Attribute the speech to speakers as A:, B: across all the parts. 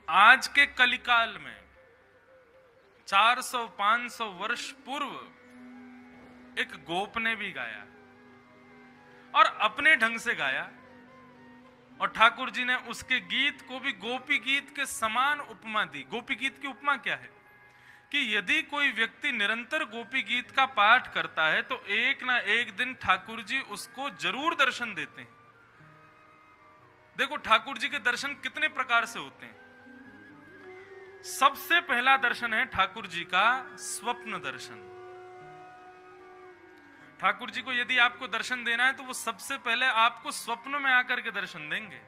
A: आज के कलिकाल में 400-500 वर्ष पूर्व एक गोप ने भी गाया और अपने ढंग से गाया, और ठाकुर जी ने उसके गीत को भी गोपी गीत के समान उपमा दी। गोपी गीत की उपमा क्या है कि यदि कोई व्यक्ति निरंतर गोपी गीत का पाठ करता है तो एक ना एक दिन ठाकुर जी उसको जरूर दर्शन देते हैं। देखो ठाकुर जी के दर्शन कितने प्रकार से होते हैं। सबसे पहला दर्शन है ठाकुर जी का स्वप्न दर्शन। ठाकुर जी को यदि आपको दर्शन देना है तो वो सबसे पहले आपको स्वप्न में आकर के दर्शन देंगे।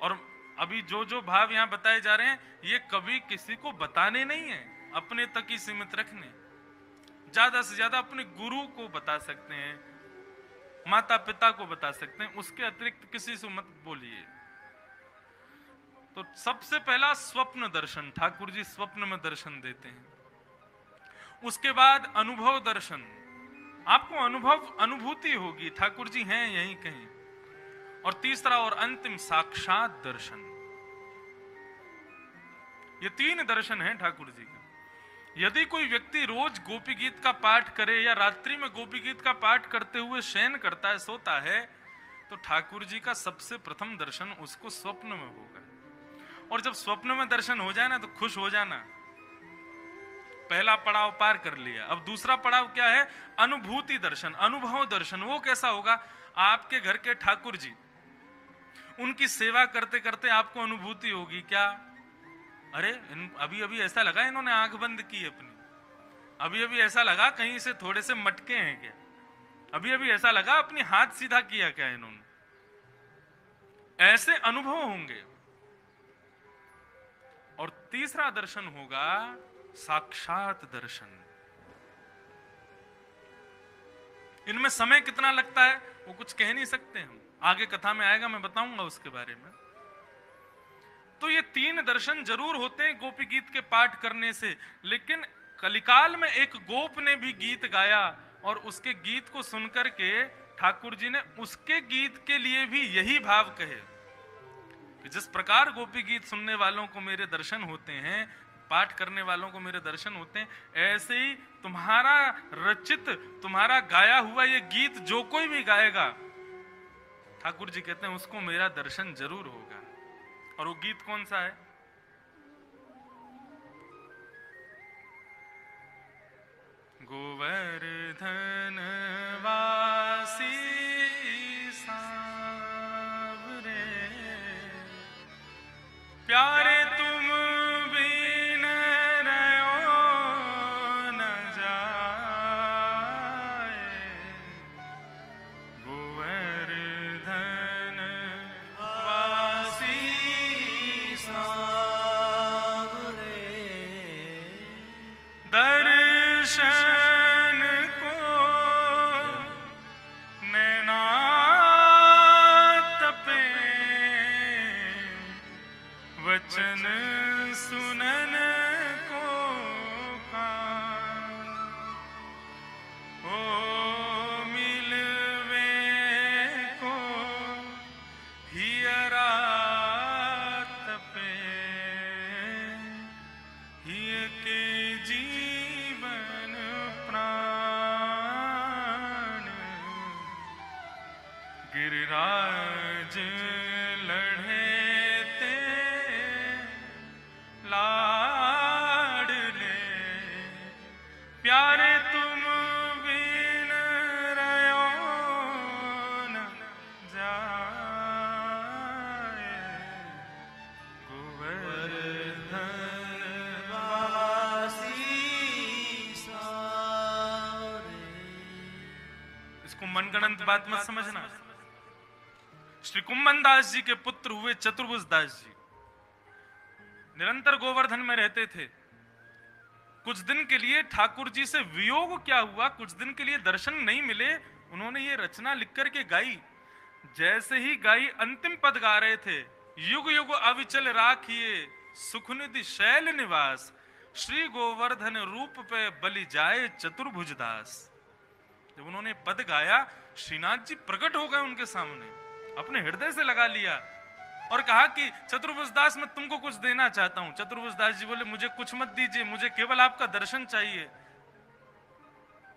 A: और अभी जो जो भाव यहां बताए जा रहे हैं ये कभी किसी को बताने नहीं है, अपने तक ही सीमित रखने। ज्यादा से ज्यादा अपने गुरु को बता सकते हैं, माता पिता को बता सकते हैं, उसके अतिरिक्त किसी से मत बोलिए। तो सबसे पहला स्वप्न दर्शन, ठाकुर जी स्वप्न में दर्शन देते हैं। उसके बाद अनुभव दर्शन, आपको अनुभूति होगी ठाकुर जी हैं यहीं कहीं। और तीसरा और अंतिम साक्षात दर्शन। ये 3 दर्शन हैं ठाकुर जी का। यदि कोई व्यक्ति रोज गोपी गीत का पाठ करे या रात्रि में गोपी गीत का पाठ करते हुए शयन करता है, सोता है, तो ठाकुर जी का सबसे प्रथम दर्शन उसको स्वप्न में होगा। और जब स्वप्न में दर्शन हो जाए ना तो खुश हो जाना, पहला पड़ाव पार कर लिया। अब दूसरा पड़ाव क्या है? अनुभूति दर्शन, अनुभव दर्शन। वो कैसा होगा? आपके घर के ठाकुर जी, उनकी सेवा करते करते आपको अनुभूति होगी क्या, अरे अभी अभी ऐसा लगा इन्होंने आंख बंद की अपनी, अभी अभी ऐसा लगा कहीं से थोड़े से मटके हैं क्या, अभी अभी ऐसा लगा अपनी हाथ सीधा किया क्या इन्होंने। ऐसे अनुभव होंगे। और तीसरा दर्शन होगा साक्षात दर्शन। इनमें समय कितना लगता है वो कुछ कह नहीं सकते हम, आगे कथा में आएगा, मैं बताऊंगा उसके बारे में। तो ये 3 दर्शन जरूर होते हैं गोपी गीत के पाठ करने से। लेकिन कलिकाल में एक गोप ने भी गीत गाया और उसके गीत को सुनकर के ठाकुर जी ने उसके गीत के लिए भी यही भाव कहे कि जिस प्रकार गोपी गीत सुनने वालों को मेरे दर्शन होते हैं, पाठ करने वालों को मेरे दर्शन होते हैं, ऐसे ही तुम्हारा रचित, तुम्हारा गाया हुआ ये गीत जो कोई भी गाएगा, ठाकुर जी कहते हैं उसको मेरा दर्शन जरूर होगा। और वो गीत कौन सा है? गोवर्धन वासी सांवरे, प्यारे तुम बिन रहो न जाए, गोवर्धन वासी सांवरे, दर्शन को नैना तपे, वचन सुनन को कान, ओ मिलवे को हियरा तपे, हिय के जीवन प्राण, गिरिराज लढ़े ते लाडले, प्यारे तुम बिन रहो न जाए, गोवर्धन वासी सांवरे। इसको मनगढ़ंत बात मत समझना। श्री कुंभन दास जी के पुत्र हुए चतुर्भुज दास जी, निरंतर गोवर्धन में रहते थे। कुछ दिन के लिए ठाकुर जी से वियोग क्या हुआ, कुछ दिन के लिए दर्शन नहीं मिले, उन्होंने ये रचना लिख करके गाई। जैसे ही गाई, अंतिम पद गा रहे थे, युग युग अविचल राखिए सुखनिधि शैल निवास, श्री गोवर्धन रूप पे बलि जाए चतुर्भुज दास। जब उन्होंने पद गाया, श्रीनाथ जी प्रकट हो गए उनके सामने, अपने हृदय से लगा लिया और कहा कि चतुर्भुज दास मैं तुमको कुछ देना चाहता हूं। चतुर्भुज दास जी बोले मुझे कुछ मत दीजिए, मुझे केवल आपका दर्शन चाहिए।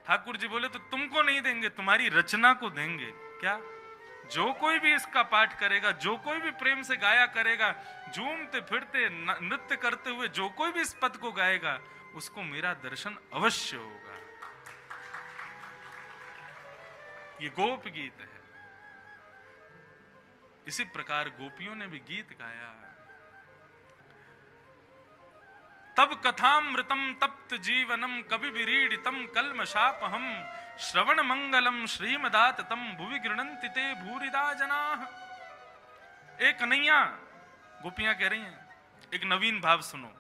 A: ठाकुर जी बोले तो तुमको नहीं देंगे, तुम्हारी रचना को देंगे। क्या? जो कोई भी इसका पाठ करेगा, जो कोई भी प्रेम से गाया करेगा, झूमते फिरते नृत्य करते हुए जो कोई भी इस पद को गाएगा, उसको मेरा दर्शन अवश्य होगा। ये गोप गीत है। इसी प्रकार गोपियों ने भी गीत गाया। तब कथामृतम तप्त जीवनम कवि विरीडितम कल्मषापहम श्रवण मंगलम श्रीमदाततम भुवि गृणन्ति ते भूरिदा जनाः। एक कन्हैया, गोपियां कह रही हैं, एक नवीन भाव सुनो।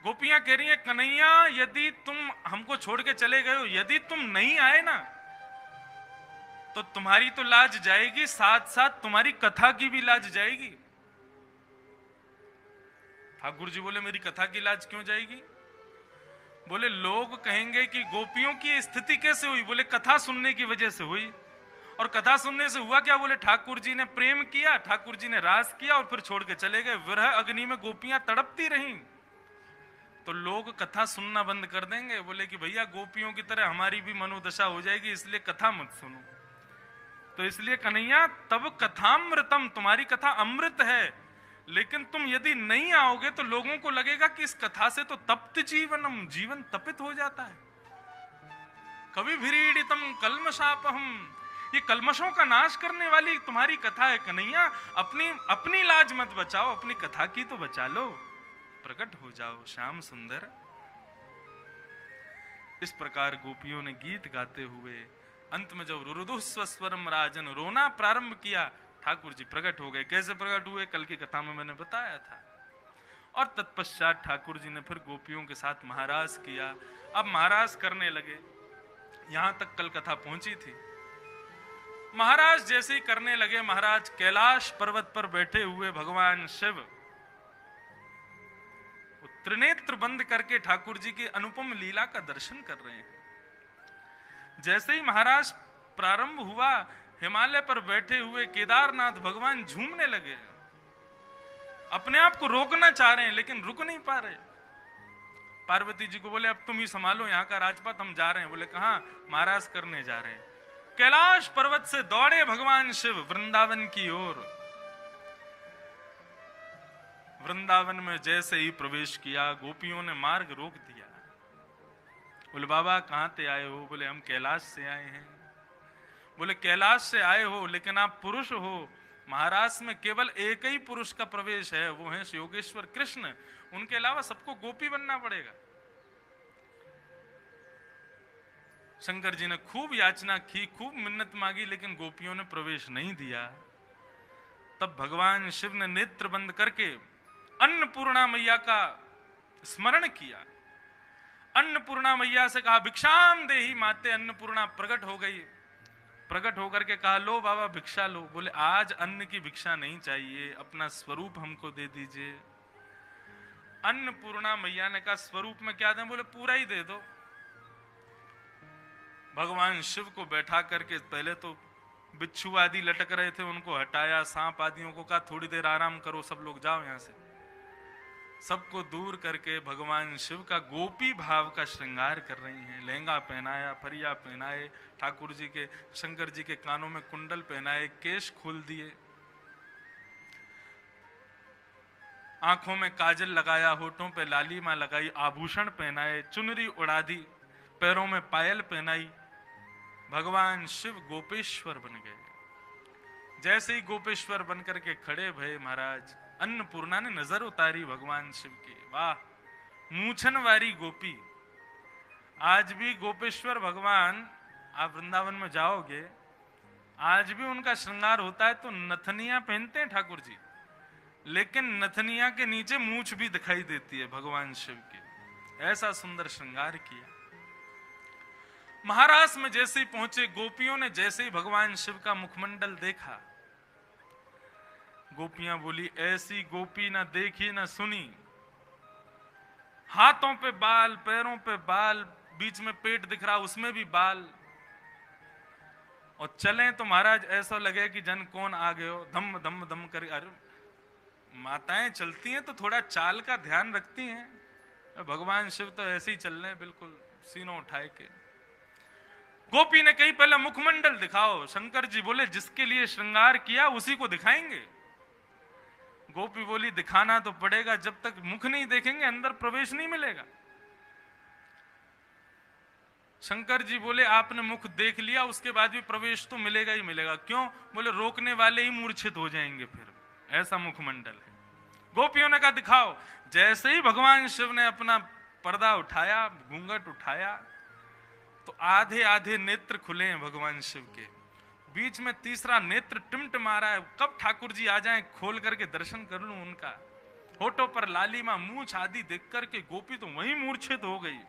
A: गोपियां कह रही हैं कन्हैया यदि तुम हमको छोड़ के चले गए हो, यदि तुम नहीं आए ना तो तुम्हारी तो लाज जाएगी, साथ साथ तुम्हारी कथा की भी लाज जाएगी। ठाकुर जी बोले मेरी कथा की लाज क्यों जाएगी? बोले लोग कहेंगे कि गोपियों की स्थिति कैसे हुई? बोले कथा सुनने की वजह से हुई। और कथा सुनने से हुआ क्या? बोले ठाकुर जी ने प्रेम किया, ठाकुर जी ने रास किया और फिर छोड़ के चले गए। विरह अग्नि में गोपियां तड़पती रहीं, तो लोग कथा सुनना बंद कर देंगे। बोले कि भैया गोपियों की तरह हमारी भी मनोदशा हो जाएगी, इसलिए कथा मत सुनो। तो इसलिए कन्हैया तब कथामृतम, तुम्हारी कथा अमृत है, लेकिन तुम यदि नहीं आओगे तो लोगों को लगेगा कि इस कथा से तो तप्त जीवनम, जीवन तपित हो जाता है। कवि भीड़ितम कल्मषापहम, ये कल्मशों का नाश करने वाली तुम्हारी कथा है कन्हैया। अपनी लाज मत बचाओ, अपनी कथा की तो बचा लो, प्रकट हो जाओ श्याम सुंदर। इस प्रकार गोपियों ने गीत गाते हुए अंत में जब रुरुदुस्वरम राजन रोना प्रारंभ किया, ठाकुर जी प्रकट हो गए। कैसे प्रकट हुए कल की कथा में मैंने बताया था। और तत्पश्चात ठाकुर जी ने फिर गोपियों के साथ महाराज किया। अब महाराज करने लगे। यहां तक कल कथा पहुंची थी। महाराज जैसे ही करने लगे, महाराज कैलाश पर्वत पर बैठे हुए भगवान शिव त्रिनेत्र बंद करके ठाकुर जी की अनुपम लीला का दर्शन कर रहे हैं। जैसे ही महाराज प्रारंभ हुआ, हिमालय पर बैठे हुए केदारनाथ भगवान झूमने लगे। अपने आप को रोकना चाह रहे हैं लेकिन रुक नहीं पा रहे। पार्वती जी को बोले अब तुम ही संभालो यहाँ का राजपाट, हम जा रहे हैं। बोले कहां? महाराज करने जा रहे हैं। कैलाश पर्वत से दौड़े भगवान शिव वृंदावन की ओर। वृंदावन में जैसे ही प्रवेश किया, गोपियों ने मार्ग रोक दिया। बोले बाबा कहां से आए हो? बोले हम कैलाश से आए हैं। बोले कैलाश से आए हो लेकिन आप पुरुष हो। महाराज में केवल एक ही पुरुष का प्रवेश है, वो है योगेश्वर कृष्ण। उनके अलावा सबको गोपी बनना पड़ेगा। शंकर जी ने खूब याचना की, खूब मिन्नत मांगी, लेकिन गोपियों ने प्रवेश नहीं दिया। तब भगवान शिव ने नेत्र बंद करके अन्नपूर्णा मैया का स्मरण किया। अन्नपूर्णा मैया से कहा भिक्षाम देहि माते। अन्नपूर्णा प्रकट हो गई। प्रकट होकर के कहा लो बाबा भिक्षा लो। बोले आज अन्न की भिक्षा नहीं चाहिए, अपना स्वरूप हमको दे दीजिए। अन्नपूर्णा मैया ने कहा स्वरूप में क्या दें? बोले पूरा ही दे दो। भगवान शिव को बैठा करके पहले तो बिच्छू आदि लटक रहे थे, उनको हटाया। सांप आदियों को कहा थोड़ी देर आराम करो, सब लोग जाओ यहां से। सबको दूर करके भगवान शिव का गोपी भाव का श्रृंगार कर रही हैं। लहंगा पहनाया, फरिया पहनाए, ठाकुर जी के, शंकर जी के कानों में कुंडल पहनाए, केश खोल दिए, आंखों में काजल लगाया, होठों पे लालिमा लगाई, आभूषण पहनाए, चुनरी उड़ा दी, पैरों में पायल पहनाई। भगवान शिव गोपेश्वर बन गए। जैसे ही गोपेश्वर बनकर के खड़े भये महाराज, अन्नपूर्णा ने नजर उतारी भगवान शिव की। वाह, मूछन वारी गोपी। आज भी गोपेश्वर भगवान, आप वृंदावन में जाओगे, आज भी उनका श्रृंगार होता है तो नथनिया पहनते हैं ठाकुर जी, लेकिन नथनिया के नीचे मूछ भी दिखाई देती है भगवान शिव की। ऐसा सुंदर श्रृंगार किया। महाराज में जैसे ही पहुंचे, गोपियों ने जैसे ही भगवान शिव का मुखमंडल देखा, गोपियां बोली ऐसी गोपी ना देखी ना सुनी। हाथों पे बाल, पैरों पे बाल, बीच में पेट दिख रहा उसमें भी बाल, और चलें तो महाराज ऐसा लगे कि जन कौन आ गए हो, धम धम धम कर। अरे माताएं चलती हैं तो थोड़ा चाल का ध्यान रखती हैं, भगवान शिव तो ऐसे ही चल रहे हैं बिल्कुल सीनों उठाए के। गोपी ने कही पहले मुखमंडल दिखाओ। शंकर जी बोले जिसके लिए श्रृंगार किया उसी को दिखाएंगे। गोपी बोली दिखाना तो पड़ेगा, जब तक मुख नहीं देखेंगे अंदर प्रवेश नहीं मिलेगा। शंकर जी बोले आपने मुख देख लिया, उसके बाद भी प्रवेश तो मिलेगा ही मिलेगा। क्यों? बोले रोकने वाले ही मूर्छित हो जाएंगे, फिर ऐसा मुखमंडल है। गोपियों ने कहा दिखाओ। जैसे ही भगवान शिव ने अपना पर्दा उठाया, घूंघट उठाया, तो आधे आधे नेत्र खुले हैं भगवान शिव के। बीच में तीसरा नेत्र टिमटिमा रहा है, कब ठाकुर जी आ जाएं खोल करके दर्शन कर लूं उनका। होठों पर लालिमा, मूछ आदि देख करके गोपी तो वहीं मूर्छित हो गई।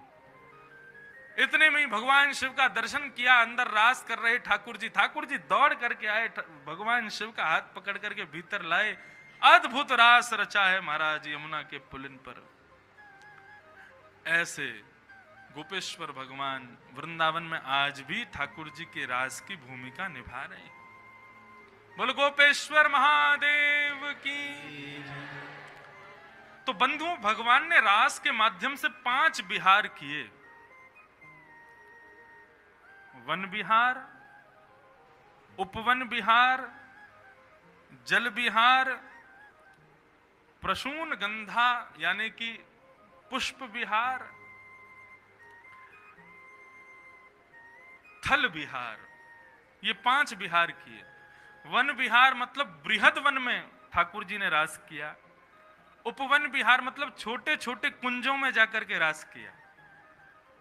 A: इतने में ही भगवान शिव का दर्शन किया, अंदर रास कर रहे ठाकुर जी। ठाकुर जी दौड़ करके आए, भगवान शिव का हाथ पकड़ करके भीतर लाए। अद्भुत रास रचा है महाराज यमुना के पुलिन पर। ऐसे गोपेश्वर भगवान वृंदावन में आज भी ठाकुर जी के रास की भूमिका निभा रहे हैं। बोलो गोपेश्वर महादेव की। तो बंधुओं, भगवान ने रास के माध्यम से 5 विहार किए। वन विहार, उपवन विहार, जल विहार, प्रसून गंधा यानी कि पुष्प विहार, थल विहार, ये 5 विहार किए। वन विहार मतलब बृहद वन में ठाकुर जी ने रास किया। उपवन विहार मतलब छोटे छोटे कुंजों में जाकर के रास किया।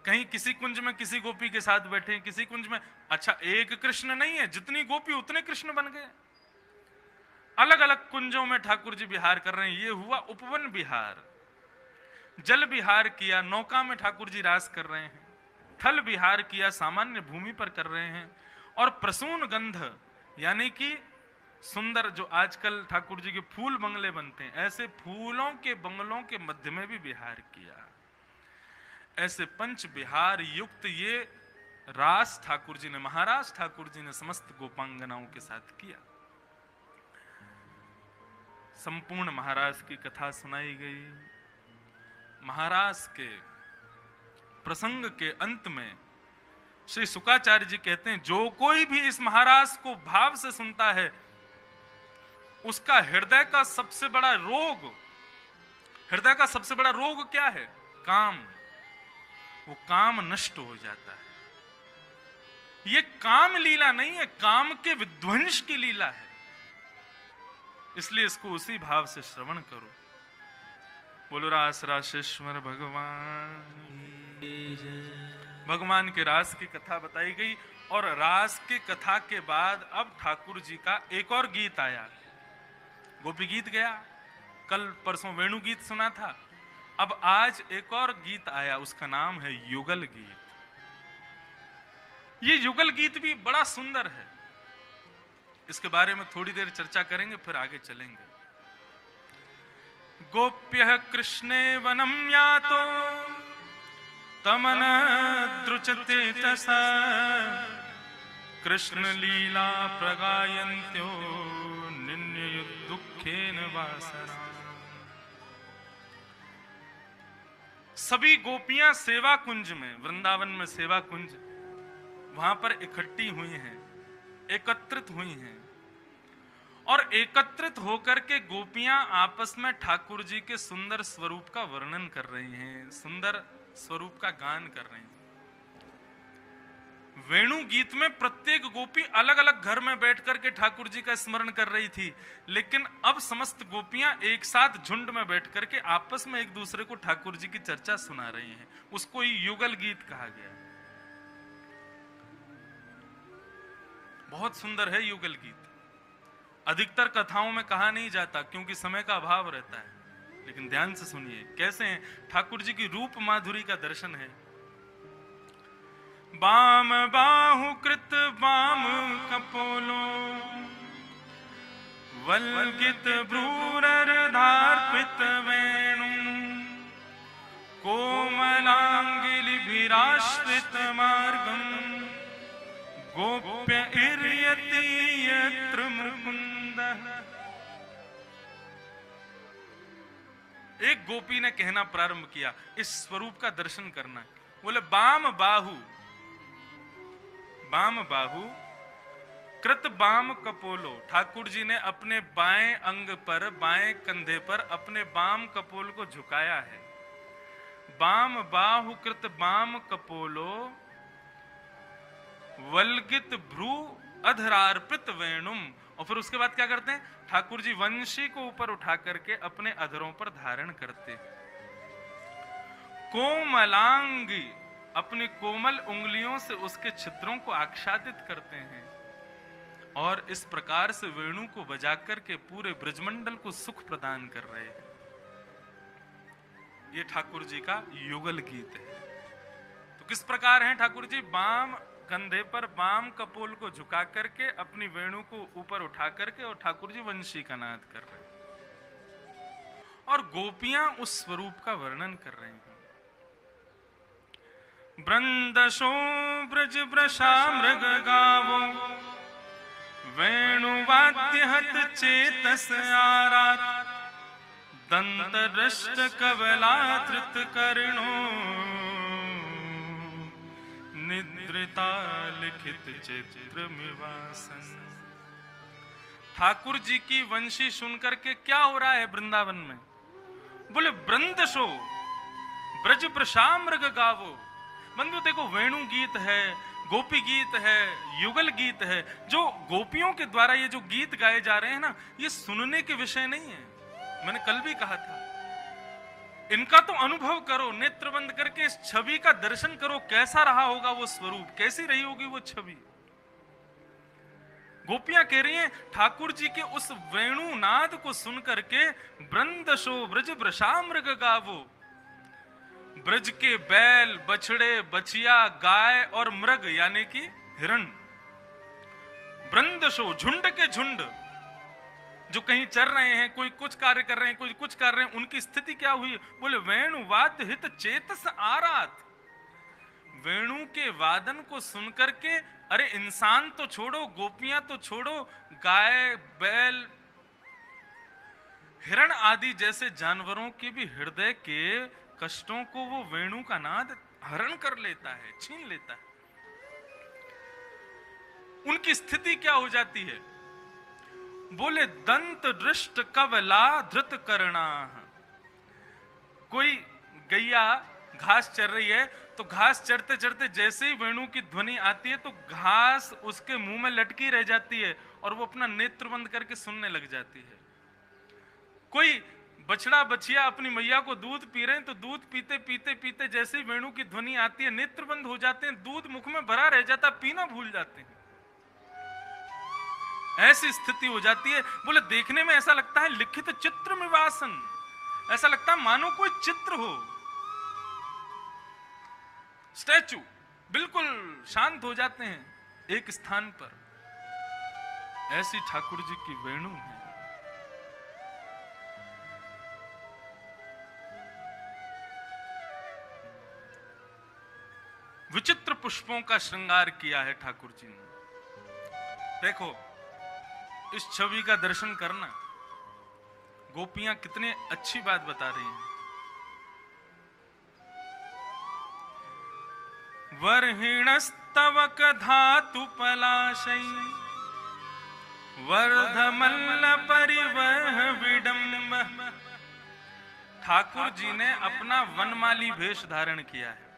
A: कहीं किसी कुंज में किसी गोपी के साथ बैठे, किसी कुंज में, अच्छा एक कृष्ण नहीं है, जितनी गोपी उतने कृष्ण बन गए। अलग अलग कुंजों में ठाकुर जी विहार कर रहे हैं, ये हुआ उपवन विहार। जल विहार किया, नौका में ठाकुर जी रास कर रहे हैं। थल विहार किया, सामान्य भूमि पर कर रहे हैं। और प्रसून गंध यानी कि सुंदर, जो आजकल ठाकुर जी के फूल बंगले बनते हैं, ऐसे फूलों के बंगलों के मध्य में भी विहार किया। ऐसे 5 विहार युक्त ये रास ठाकुर जी ने, महाराज ठाकुर जी ने समस्त गोपांगनाओं के साथ किया। संपूर्ण महाराज की कथा सुनाई गई। महाराज के प्रसंग के अंत में श्री शुकाचार्य जी कहते हैं, जो कोई भी इस महाराज को भाव से सुनता है, उसका हृदय का सबसे बड़ा रोग, हृदय का सबसे बड़ा रोग क्या है? काम। वो काम नष्ट हो जाता है। ये काम लीला नहीं है, काम के विध्वंस की लीला है। इसलिए इसको उसी भाव से श्रवण करो। बोलो रास रासेश्वर भगवान। भगवान के रास की कथा बताई गई। और रास की कथा के बाद अब ठाकुर जी का एक और गीत आया। गोपी गीत गया, कल परसों वेणु गीत सुना था, अब आज एक और गीत आया, उसका नाम है युगल गीत। ये युगल गीत भी बड़ा सुंदर है। इसके बारे में थोड़ी देर चर्चा करेंगे, फिर आगे चलेंगे। गोप्यः कृष्णे वनम यातो तमन द्रुचते तसा कृष्ण लीला प्रगायन्त्यो निन्य दुखेन वासना। सभी गोपियां सेवा कुंज में, वृंदावन में सेवा कुंज, वहां पर इकट्ठी हुई हैं, एकत्रित हुई हैं। और एकत्रित होकर के गोपियां आपस में ठाकुर जी के सुंदर स्वरूप का वर्णन कर रही हैं, सुंदर स्वरूप का गान कर रही हैं। वेणु गीत में प्रत्येक गोपी अलग अलग घर में बैठ करके ठाकुर जी का स्मरण कर रही थी, लेकिन अब समस्त गोपियां एक साथ झुंड में बैठ करके आपस में एक दूसरे को ठाकुर जी की चर्चा सुना रही हैं। उसको ही युगल गीत कहा गया। बहुत सुंदर है युगल गीत। अधिकतर कथाओं में कहा नहीं जाता क्योंकि समय का अभाव रहता है, लेकिन ध्यान से सुनिए कैसे हैं। ठाकुर जी की रूप माधुरी का दर्शन है। बाम बाहु कृत बाम कपोलो वल्गित भ्रूरर धार्पित वेणु कोमलांगिलिभिराश्रित मार्गम गोप्य इर्यति यत्र मुकुंदः। एक गोपी ने कहना प्रारंभ किया, इस स्वरूप का दर्शन करना है। बोले बाम बाहु कृत बाम कपोलो। ठाकुर जी ने अपने बाएं अंग पर, बाएं कंधे पर अपने बाम कपोल को झुकाया है। बाम बाहु कृत बाम कपोलो वल्गित भ्रू अधरार्पित वेणुम। और फिर उसके बाद क्या करते हैं? ठाकुर जी वंशी को ऊपर उठा करके अपने अधरों पर धारण करते। कोमलांगी, अपनी कोमल उंगलियों से उसके छिद्रों को आच्छादित करते हैं और इस प्रकार से वेणु को बजाकर के पूरे ब्रजमंडल को सुख प्रदान कर रहे हैं। ये ठाकुर जी का युगल गीत है। तो किस प्रकार है ठाकुर जी? बाम कंधे पर बाम कपोल को झुका करके अपनी वेणु को ऊपर उठा करके और ठाकुर जी वंशी का नाद कर रहे हैं और गोपियां उस स्वरूप का वर्णन कर रहे हैं। ब्रंदशो ब्रज ब्रशा मृग गावो वेणुवाद्य हत चेतस आरात दंत दृष्ट कवला धृत कर्णो निद्रिता लिखित चित्र मिवासन। ठाकुर जी की वंशी सुनकर के क्या हो रहा है वृंदावन में? बोले ब्रंदशो ब्रज प्रशा मृग गावो। बंधु देखो, वेणु गीत है, गोपी गीत है, युगल गीत है। जो गोपियों के द्वारा ये जो गीत गाए जा रहे हैं ना, ये सुनने के विषय नहीं है। मैंने कल भी कहा था, इनका तो अनुभव करो, नेत्र बंद करके इस छवि का दर्शन करो। कैसा रहा होगा वो स्वरूप, कैसी रही होगी वो छवि। गोपियां कह रही हैं ठाकुर जी के उस वेणु नाद को सुन करके ब्रंदशो ब्रज ब्रशा मृग गावो। ब्रज के बैल, बछड़े, बछिया, गाय और मृग यानी कि हिरण, ब्रंदशो झुंड के झुंड जो कहीं चर रहे हैं, कोई कुछ कार्य कर रहे हैं, कोई कुछ कर रहे हैं, उनकी स्थिति क्या हुई? बोले वेणु वाद्य हित चेतस आरात। वेणु के वादन को सुनकर के, अरे इंसान तो छोड़ो, गोपियां तो छोड़ो, गाय, बैल, हिरण आदि जैसे जानवरों के भी हृदय के कष्टों को वो वेणु का नाद हरण कर लेता है, छीन लेता है। उनकी स्थिति क्या हो जाती है? बोले दंत दृष्ट कवला धृत करना। कोई गैया घास चर रही है, तो घास चरते चरते जैसे ही वेणु की ध्वनि आती है तो घास उसके मुंह में लटकी रह जाती है और वो अपना नेत्र बंद करके सुनने लग जाती है। कोई बछड़ा बछिया अपनी मैया को दूध पी रहे हैं, तो दूध पीते पीते पीते जैसे ही वेणु की ध्वनि आती है नेत्र बंद हो जाते हैं, दूध मुख में भरा रह जाता, पीना भूल जाते हैं। ऐसी स्थिति हो जाती है। बोले देखने में ऐसा लगता है लिखित चित्र में वासन, ऐसा लगता है मानो कोई चित्र हो, स्टैचू, बिल्कुल शांत हो जाते हैं एक स्थान पर। ऐसी ठाकुर जी की वेणु है। विचित्र पुष्पों का श्रृंगार किया है ठाकुर जी ने। देखो, इस छवि का दर्शन करना। गोपियां कितने अच्छी बात बता रही हैं। वर्हिणस्तवक धातु पलाशै वर्धमल्ल परिवह विडम्ब। ठाकुर जी ने अपना वनमाली वेश धारण किया है।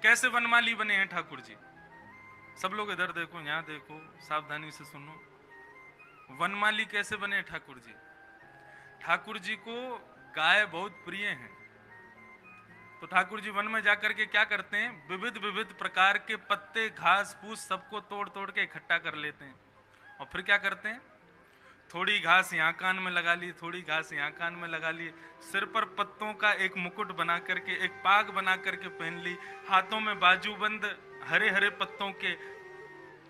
A: कैसे वनमाली बने हैं ठाकुर जी? सब लोग इधर देखो, यहां देखो, सावधानी से सुनो। वनमाली कैसे बने ठाकुर जी? ठाकुर जी को गाय बहुत प्रिय है, तो ठाकुर जी वन में जाकर के क्या करते हैं? विविध विविध प्रकार के पत्ते, घास फूस सबको तोड़ तोड़ के इकट्ठा कर लेते हैं और फिर क्या करते हैं? थोड़ी घास यहाँ कान में लगा ली, थोड़ी घास यहाँ कान में लगा ली, सिर पर पत्तों का एक मुकुट बना करके, एक पाग बना करके पहन ली, हाथों में बाजूबंद हरे हरे पत्तों के,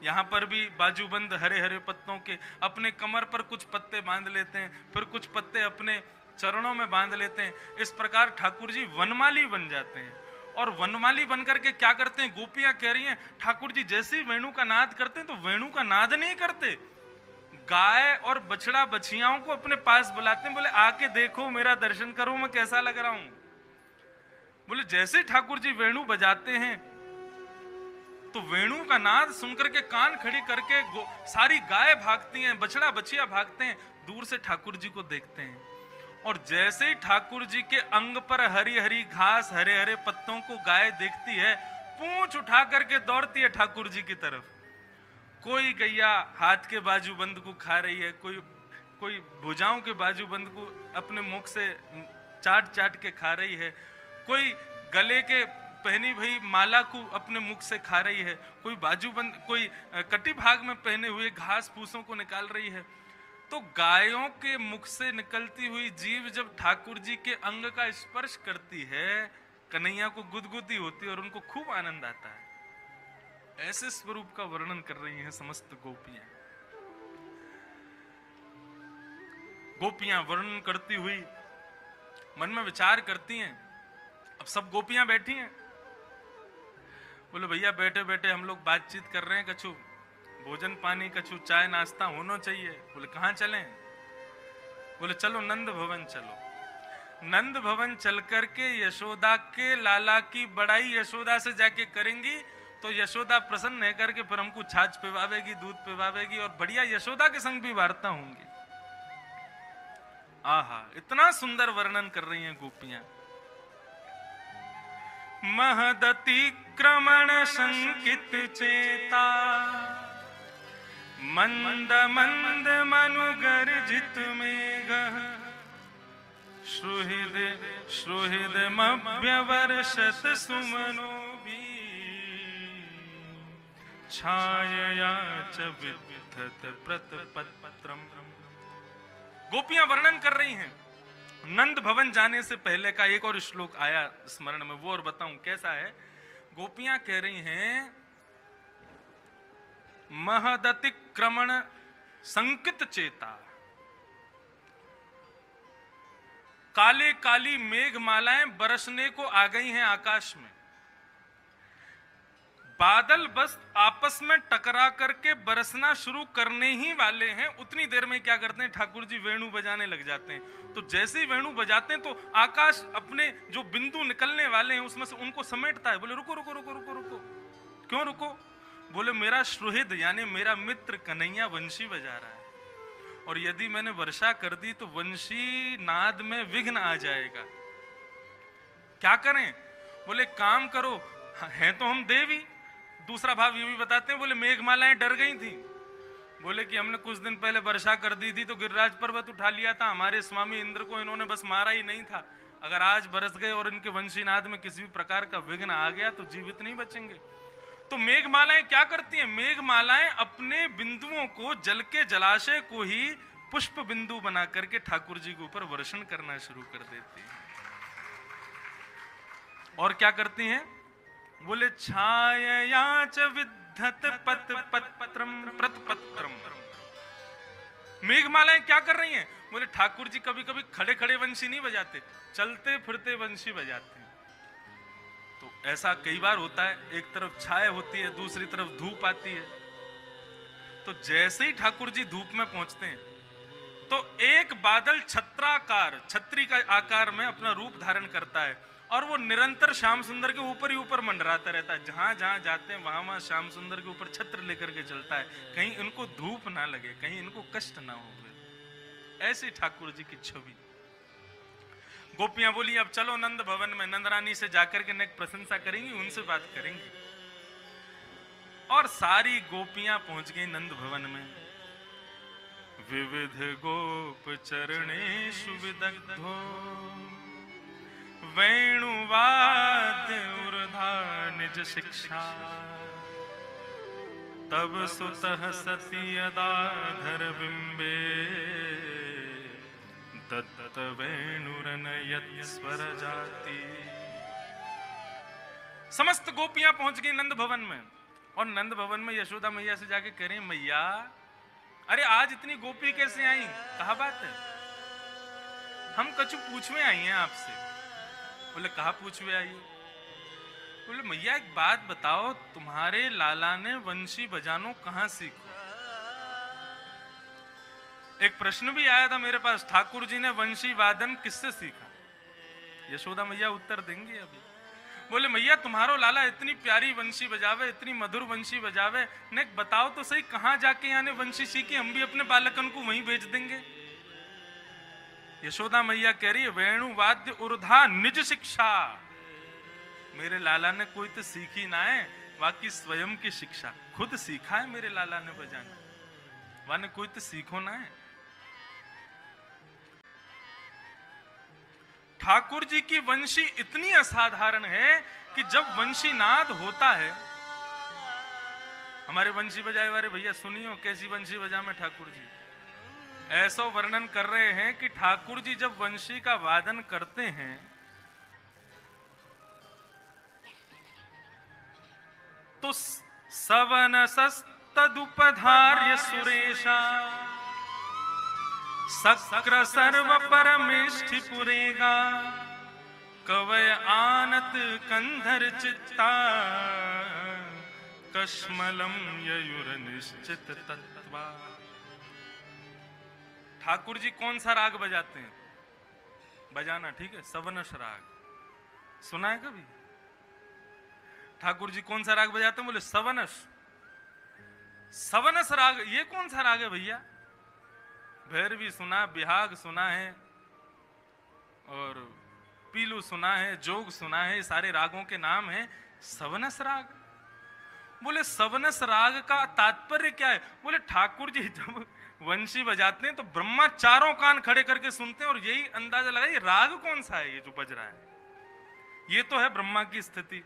A: यहाँ पर भी बाजूबंद हरे हरे पत्तों के, अपने कमर पर कुछ पत्ते बांध लेते हैं, फिर कुछ पत्ते अपने चरणों में बांध लेते हैं। इस प्रकार ठाकुर जी वनमाली बन जाते हैं और वनमाली बनकर के क्या करते हैं, गोपियां कह रही हैं ठाकुर जी जैसे ही वेणु का नाद करते हैं तो वेणु का नाद नहीं करते, गाय और बछड़ा बछियाओं को अपने पास बुलाते हैं, बोले आके देखो मेरा दर्शन करो मैं कैसा लग रहा हूं। बोले जैसे ठाकुर जी वेणु बजाते हैं तो वेणु का नाद सुनकर के कान खड़ी करके सारी गाय भागती हैं, बछड़ा बछिया भागते हैं, दूर से ठाकुर जी को देखते हैं। और जैसे ही ठाकुर जी के अंग पर हरी हरी घास हरे हरे पत्तों को गाय देखती है, पूंछ उठा करके दौड़ती है ठाकुर जी की तरफ। कोई गैया हाथ के बाजूबंद को खा रही है, कोई भुजाओं के बाजूबंद को अपने मुख से चाट चाट के खा रही है, कोई गले के पहनी भई माला को अपने मुख से खा रही है, कोई बाजूबंद, कोई कटी भाग में पहने हुए घास फूसों को निकाल रही है। तो गायों के मुख से निकलती हुई जीव जब ठाकुर जी के अंग का स्पर्श करती है, कन्हैया को गुदगुदी होती है और उनको खूब आनंद आता है। ऐसे स्वरूप का वर्णन कर रही हैं समस्त गोपियां। गोपियां वर्णन करती हुई मन में विचार करती हैं। अब सब गोपियां बैठी हैं, बोले भैया बैठे बैठे हम लोग बातचीत कर रहे हैं, कछु भोजन पानी कछु चाय नाश्ता होना चाहिए। बोले कहां चलें? बोले चलो नंद भवन चलो। नंद भवन चल करके यशोदा के लाला की बड़ाई यशोदा से जाके करेंगी तो यशोदा प्रसन्न है करके फिर हमको छाछ पिवावेगी, दूध पिवावेगी और बढ़िया यशोदा के संग भी वार्ता होंगी। आहा, इतना सुंदर वर्णन कर रही हैं गोपियां। महदतिक्रमण संकित चेता मंद मंद मनुगर्जित मेघः श्रुहिद श्रुहिद मभ्यवर्षत सुमनो छायया च विद्धत प्रतपत्रम। गोपियां वर्णन कर रही हैं। नंद भवन जाने से पहले का एक और श्लोक आया स्मरण में, वो और बताऊं कैसा है। गोपियां कह रही हैं महदतिक्रमण संकित चेता, काले काली मेघमालाएं बरसने को आ गई हैं आकाश में। बादल बस आपस में टकरा करके बरसना शुरू करने ही वाले हैं, उतनी देर में क्या करते हैं ठाकुर जी वेणु बजाने लग जाते हैं। तो जैसे ही वेणु बजाते हैं तो आकाश अपने जो बिंदु निकलने वाले हैं उसमें से उनको समेटता है। बोले रुको रुको रुको रुको रुको। क्यों रुको? बोले मेरा श्रुहिद यानी मेरा मित्र कन्हैया वंशी बजा रहा है और यदि मैंने वर्षा कर दी तो वंशी नाद में विघ्न आ जाएगा। क्या करें? बोले काम करो, हैं तो हम देवी। दूसरा भाव ये भी बताते हैं, बोले मेघमालाएं डर गई थी। बोले कि हमने कुछ दिन पहले वर्षा कर दी थी तो गिरिराज पर्वत उठा लिया था, हमारे स्वामी इंद्र को इन्होंने बस मारा ही नहीं था। अगर आज बरस गए और इनके वंशीनाद में किसी भी प्रकार का विघ्न आ गया तो जीवित नहीं बचेंगे। तो मेघमालाएं क्या करती हैं? मेघमालाएं अपने बिंदुओं को जल के जलाशय को ही पुष्प बिंदु बना करके ठाकुर जी के ऊपर वर्षण करना शुरू कर देती हैं। और क्या करती हैं? बोले छायया च विद्धत पत पत्रम प्रतपत्रम। मेघमालाएं क्या कर रही हैं? बोले ठाकुर जी कभी कभी खड़े खड़े वंशी नहीं बजाते, चलते फिरते वंशी बजाते हैं। तो ऐसा कई बार होता है, एक तरफ छाया होती है दूसरी तरफ धूप आती है। तो जैसे ही ठाकुर जी धूप में पहुंचते हैं तो एक बादल छत्राकार, छत्री का आकार में अपना रूप धारण करता है और वो निरंतर श्याम सुंदर के ऊपर ही ऊपर मंडराता रहता है। जहां जहां जाते हैं वहां वहां श्याम सुंदर के ऊपर छत्र लेकर के चलता है, कहीं इनको धूप ना लगे, कहीं इनको कष्ट ना हो। ऐसी ठाकुर जी की छवि। गोपियां बोली अब चलो नंद भवन में, नंद रानी से जाकर के नेक प्रशंसा करेंगी, उनसे बात करेंगी। और सारी गोपियां पहुंच गई नंद भवन में। विविध गोप चरणेषु विदग्धो वेणुवाद्य ऊर्धा निज शिक्षा तब सुतः सती यदाधर बिंबे दत्त वेणुरनयत स्वर जाति। समस्त गोपियां पहुंच गई नंद भवन में और नंद भवन में यशोदा मैया से जाके कह रही मैया अरे आज इतनी गोपी कैसे आई, कहा बात है? हम कछु पूछवे आई हैं आपसे। बोले कहा पूछवे आई? बोले मैया एक बात बताओ, तुम्हारे लाला ने वंशी बजानो कहां सीखो? एक प्रश्न भी आया था मेरे पास, ठाकुर जी ने वंशी वादन किससे सीखा? यशोदा मैया उत्तर देंगी अभी। बोले मैया तुम्हारो लाला इतनी प्यारी वंशी बजावे, इतनी मधुर वंशी बजावे, ने बताओ तो सही कहां जाके यानी वंशी सीखी, हम भी अपने बालकन को वहीं भेज देंगे। यशोदा मैया कह रही है वेणु वाद्य उर्धा निज शिक्षा। मेरे लाला ने कोई तो सीखी ना है, बाकी स्वयं की शिक्षा खुद सीखा है मेरे लाला ने बजाना, वाने कोई तो सीखो ना है। ठाकुर जी की वंशी इतनी असाधारण है कि जब वंशी नाद होता है, हमारे वंशी बजाए वाले भैया सुनियो कैसी वंशी बजा में ठाकुर जी ऐसा वर्णन कर रहे हैं कि ठाकुर जी जब वंशी का वादन करते हैं तो सवनसस्तदुपधार्य सुरेशा सक्र सर्व परमेष्ठि पुरेगा कवय आनत कंधर चित्ता कश्मलम ययुर निश्चित तत्वा। ठाकुर जी कौन सा राग बजाते हैं? बजाना ठीक है, सवनस राग सुना है कभी? ठाकुर जी कौन सा राग बजाते हैं? बोले सवनस। सवनस राग ये कौन सा राग है भैया? भैरवी सुना, बिहाग सुना है और पीलू सुना है, जोग सुना है, सारे रागों के नाम हैं। सवनस राग, बोले सवनस राग का तात्पर्य क्या है? बोले ठाकुर जी जब वंशी बजाते हैं तो ब्रह्मा चारों कान खड़े करके सुनते हैं और यही अंदाजा लगाइए राग कौन सा है ये जो बज रहा है। ये तो है ब्रह्मा की स्थिति।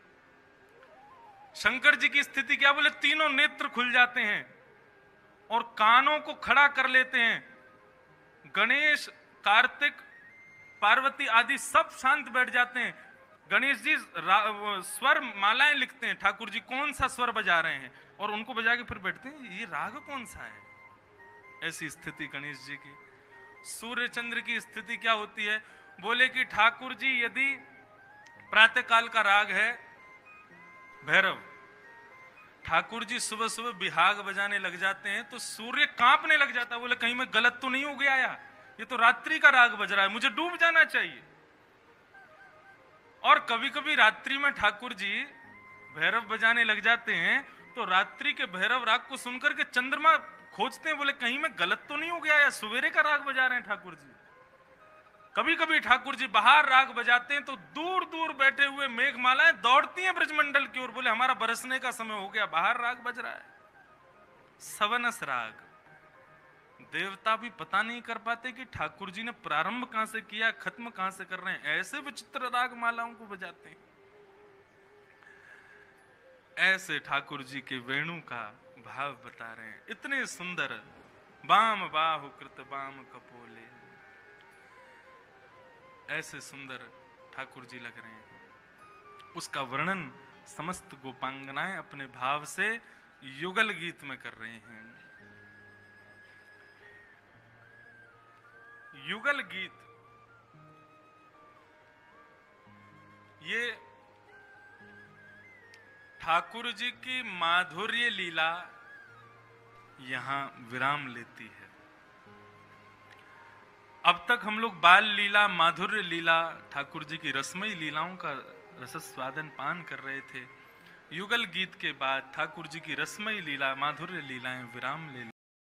A: शंकर जी की स्थिति क्या? बोले तीनों नेत्र खुल जाते हैं और कानों को खड़ा कर लेते हैं। गणेश, कार्तिक, पार्वती आदि सब शांत बैठ जाते हैं। गणेश जी स्वर मालाएं लिखते हैं, ठाकुर जी कौन सा स्वर बजा रहे हैं और उनको बजा के फिर बैठते हैं ये राग कौन सा है। ऐसी स्थिति गणेश जी की। सूर्य चंद्र की स्थिति क्या होती है? बोले कि ठाकुर जी यदि प्रातः काल का राग है भैरव, ठाकुर जी सुबह सुबह बिहाग बजाने लग जाते हैं तो सूर्य कांपने लग जाता है। बोले कहीं मैं गलत तो नहीं हो गया या ये तो रात्रि का राग बज रहा है, मुझे डूब जाना चाहिए। और कभी कभी रात्रि में ठाकुर जी भैरव बजाने लग जाते हैं तो रात्रि के भैरव राग को सुनकर के चंद्रमा खोजते हैं, बोले कहीं मैं गलत तो नहीं हो गया या सवेरे का राग बजा रहे हैं ठाकुर जी। कभी कभी ठाकुर जी बाहर राग बजाते हैं तो दूर दूर बैठे हुए मेघमालाएं दौड़ती हैं ब्रजमंडल की ओर, बोले हमारा बरसने का समय हो गया, बाहर राग बज रहा है। सवनस राग। देवता भी पता नहीं कर पाते कि ठाकुर जी ने प्रारंभ कहां से किया, खत्म कहां से कर रहे हैं। ऐसे विचित्र राग मालाओं को बजाते हैं। ऐसे ठाकुर जी के वेणु का भाव बता रहे हैं। इतने सुंदर बाम बाहु कृत बाम कपोले, ऐसे सुंदर ठाकुर जी लग रहे हैं। उसका वर्णन समस्त गोपांगनाएं अपने भाव से युगल गीत में कर रहे हैं। युगल गीत ये ठाकुर जी की माधुर्य लीला यहां विराम लेती है। अब तक हम लोग बाल लीला, माधुर्य लीला, ठाकुर जी की रसमयी लीलाओं का रसस्वादन पान कर रहे थे। युगल गीत के बाद ठाकुर जी की रसमयी लीला, माधुर्य लीलाएं विराम ले